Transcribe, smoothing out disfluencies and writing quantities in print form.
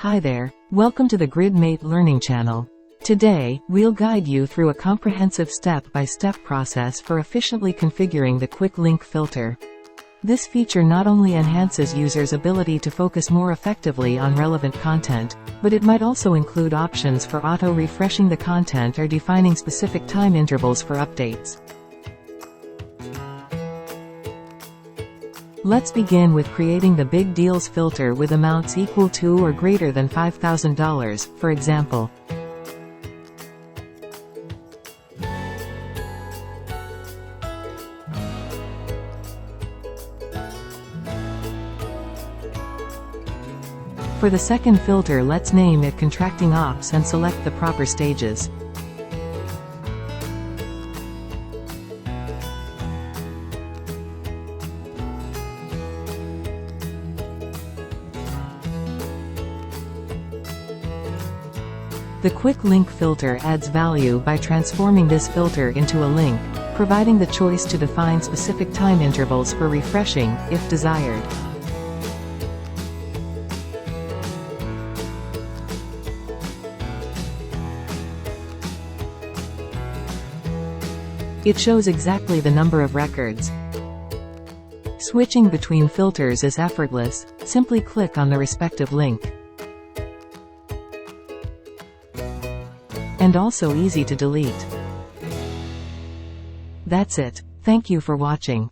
Hi there, welcome to the GridMate Learning Channel. Today, we'll guide you through a comprehensive step-by-step process for efficiently configuring the Quick Link filter. This feature not only enhances users' ability to focus more effectively on relevant content, but it might also include options for auto-refreshing the content or defining specific time intervals for updates. Let's begin with creating the Big Deals filter with amounts equal to or greater than $5,000, for example. For the second filter, let's name it Contracting Ops and select the proper stages. The Quick Link filter adds value by transforming this filter into a link, providing the choice to define specific time intervals for refreshing, if desired. It shows exactly the number of records. Switching between filters is effortless, simply click on the respective link. And also easy to delete. That's it. Thank you for watching.